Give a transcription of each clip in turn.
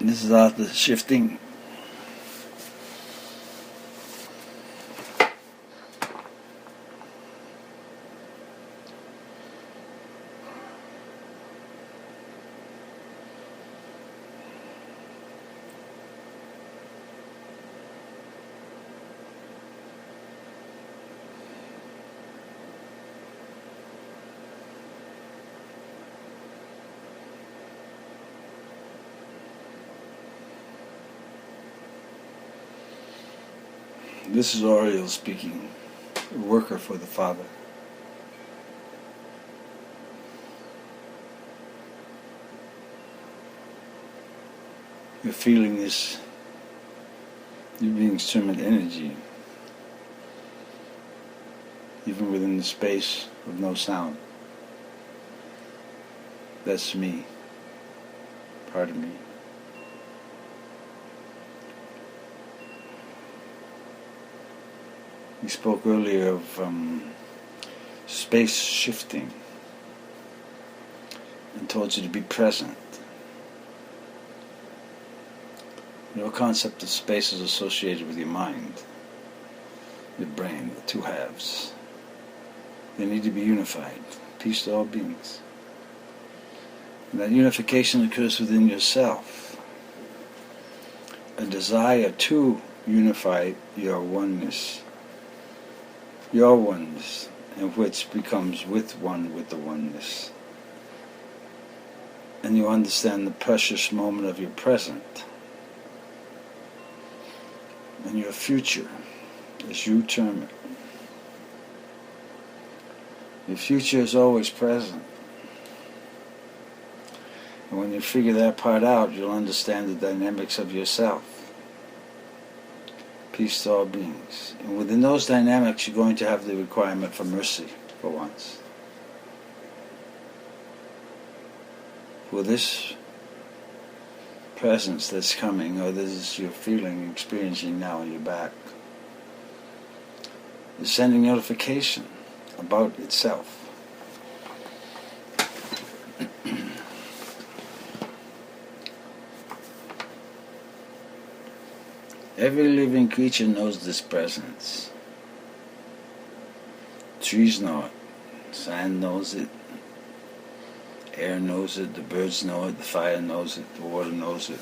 This is all the shifting. This is Oriel speaking, a worker for the Father. You're feeling this, you're being instrument energy, even within the space of no sound. That's me, part of me. We spoke earlier of space shifting and told you to be present. Your concept of space is associated with your mind, your brain, the two halves. They need to be unified. Peace to all beings. And that unification occurs within yourself. A desire to unify your oneness, and which becomes with the oneness. And you understand the precious moment of your present and your future, as you term it. Your future is always present. And when you figure that part out, you'll understand the dynamics of yourself. Peace to all beings. And within those dynamics, you're going to have the requirement for mercy, for once. For this presence that's coming, or this you're feeling, experiencing now in your back, is sending notification about itself. Every living creature knows this presence. Trees know it. Sand knows it. Air knows it. The birds know it. The fire knows it. The water knows it.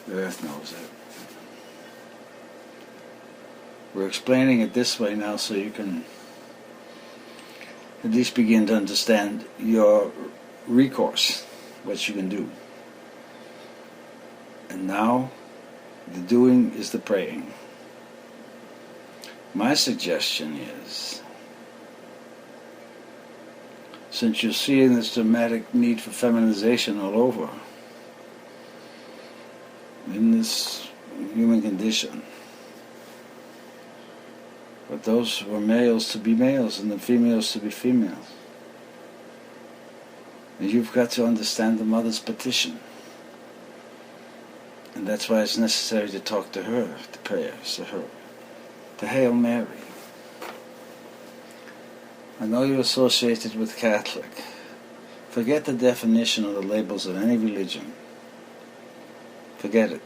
The earth knows it. We're explaining it this way now so you can at least begin to understand your recourse, what you can do. And now, the doing is the praying. My suggestion is, since you're seeing this dramatic need for feminization all over, in this human condition, but those were males to be males and the females to be females. And you've got to understand the mother's petition. And that's why it's necessary to talk to her, to prayers to her, to Hail Mary. I know you're associated with Catholic. Forget the definition or the labels of any religion. Forget it.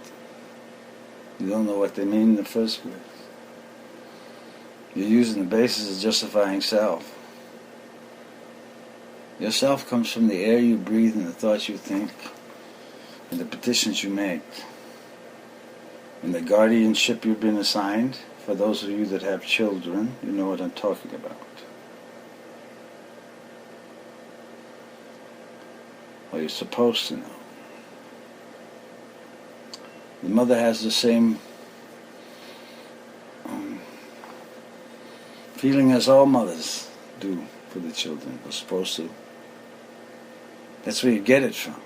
You don't know what they mean in the first place. You're using the basis of justifying self. Your self comes from the air you breathe and the thoughts you think and the petitions you make. And the guardianship you've been assigned, for those of you that have children, you know what I'm talking about. Or you're supposed to know. The mother has the same feeling as all mothers do for the children. They're supposed to. That's where you get it from.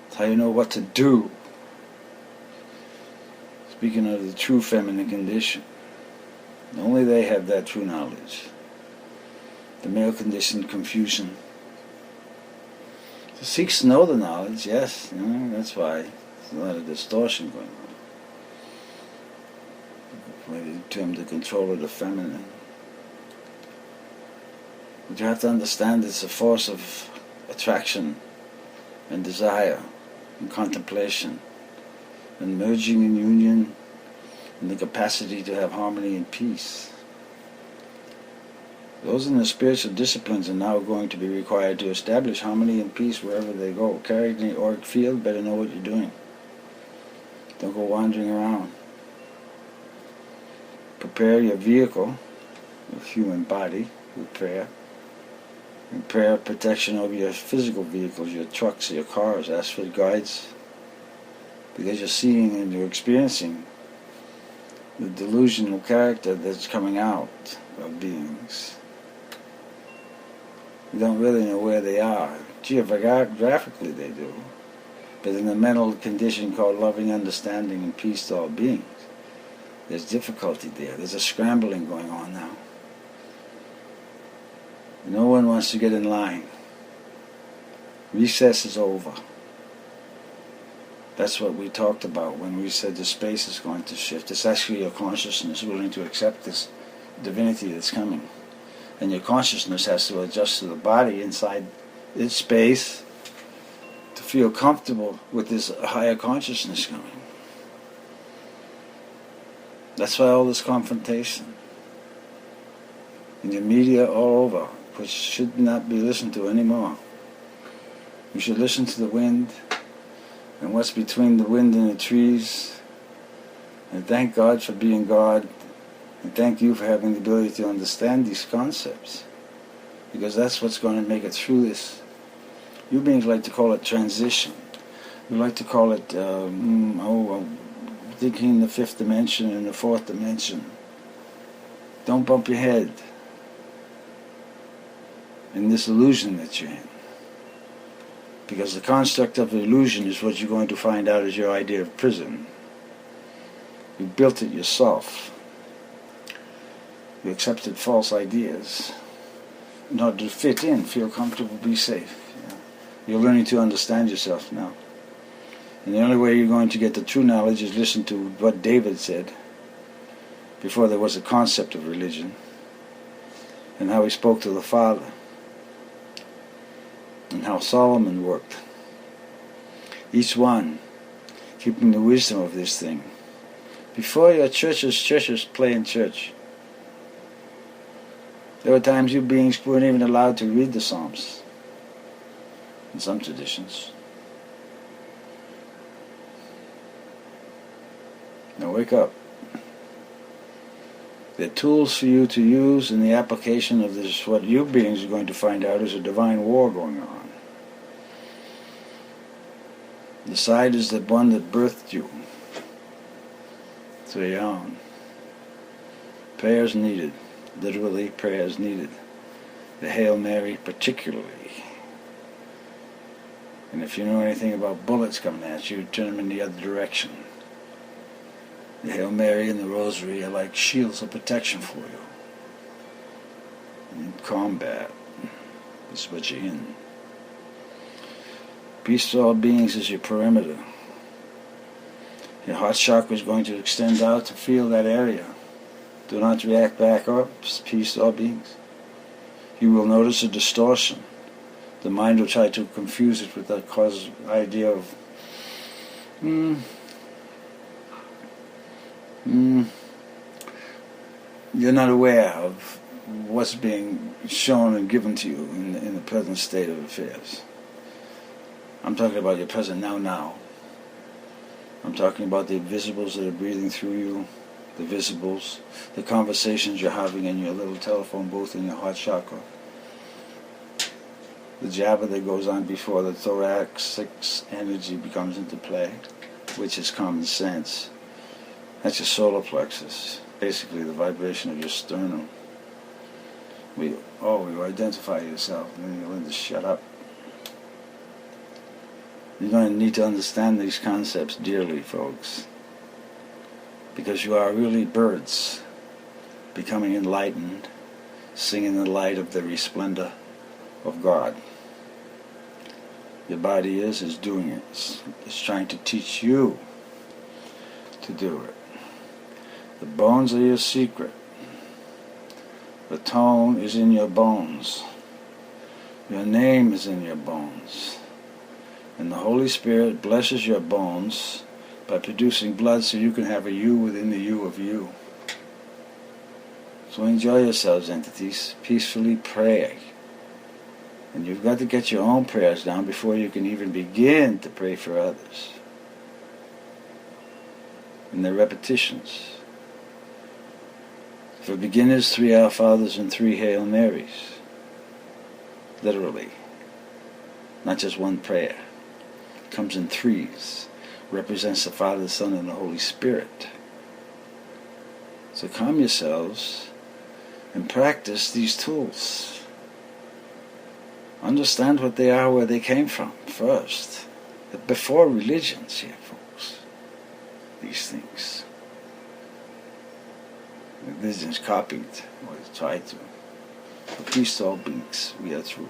That's how you know what to do. Speaking of the true feminine condition, only they have that true knowledge. The male condition, confusion. The Sikhs know the knowledge, yes, that's why there's a lot of distortion going on. Maybe term the control of the feminine. But you have to understand it's a force of attraction and desire and contemplation, and merging in union, and the capacity to have harmony and peace. Those in the spiritual disciplines are now going to be required to establish harmony and peace wherever they go. Carried in the auric field, better know what you're doing. Don't go wandering around. Prepare your vehicle, your human body, with prayer. And prayer protection over your physical vehicles, your trucks, your cars. Ask for guides. Because you're seeing and you're experiencing the delusional character that's coming out of beings. You don't really know where they are. Geographically they do. But in the mental condition called loving understanding and peace to all beings, there's difficulty there. There's a scrambling going on now. No one wants to get in line. Recess is over. That's what we talked about when we said the space is going to shift. It's actually your consciousness willing to accept this divinity that's coming. And your consciousness has to adjust to the body inside its space to feel comfortable with this higher consciousness coming. That's why all this confrontation in the media all over, which should not be listened to anymore. You should listen to the wind and what's between the wind and the trees, and thank God for being God, and thank you for having the ability to understand these concepts, because that's what's going to make it through this. You beings like to call it transition. We like to call it thinking in the fifth dimension and the fourth dimension. Don't bump your head in this illusion that you're in. Because the construct of illusion is what you're going to find out is your idea of prison. You built it yourself. You accepted false ideas in order to fit in, feel comfortable, be safe. You're learning to understand yourself now. And the only way you're going to get the true knowledge is listen to what David said before there was a concept of religion, and how he spoke to the Father, and how Solomon worked. Each one keeping the wisdom of this thing. Before your churches play in church. There were times you beings weren't even allowed to read the Psalms in some traditions. Now wake up. They're tools for you to use in the application of this. What you beings are going to find out is a divine war going on. The side is the one that birthed you. So you're on. Prayers needed. Literally, prayers needed. The Hail Mary particularly. And if you know anything about bullets coming at you, turn them in the other direction. The Hail Mary and the Rosary are like shields of protection for you. In combat, this is what you're in. Peace to all beings is your perimeter. Your heart chakra is going to extend out to feel that area. Do not react back up. Peace to all beings. You will notice a distortion. The mind will try to confuse it with that cause idea of you're not aware of what's being shown and given to you in the present state of affairs. I'm talking about your present now. I'm talking about the invisibles that are breathing through you, the visibles, the conversations you're having in your little telephone booth in your heart chakra, the jabber that goes on before the thoracic energy becomes into play, which is common sense. That's your solar plexus, basically the vibration of your sternum. You identify yourself, and then you learn to shut up. You're going to need to understand these concepts dearly, folks, because you are really birds, becoming enlightened, singing the light of the resplendor of God. Your body is doing it. It's trying to teach you to do it. The bones are your secret. The tone is in your bones. Your name is in your bones. And the Holy Spirit blesses your bones by producing blood so you can have a you within the you of you. So enjoy yourselves, entities. Peacefully pray. And you've got to get your own prayers down before you can even begin to pray for others. And they're repetitions. For beginners, 3 Our Fathers and 3 Hail Marys. Literally. Not just one prayer. It comes in threes. Represents the Father, the Son, and the Holy Spirit. So calm yourselves and practice these tools. Understand what they are, where they came from first. Before religions here, folks. These things. Religions copied or tried to. But peace to all beings. We are through.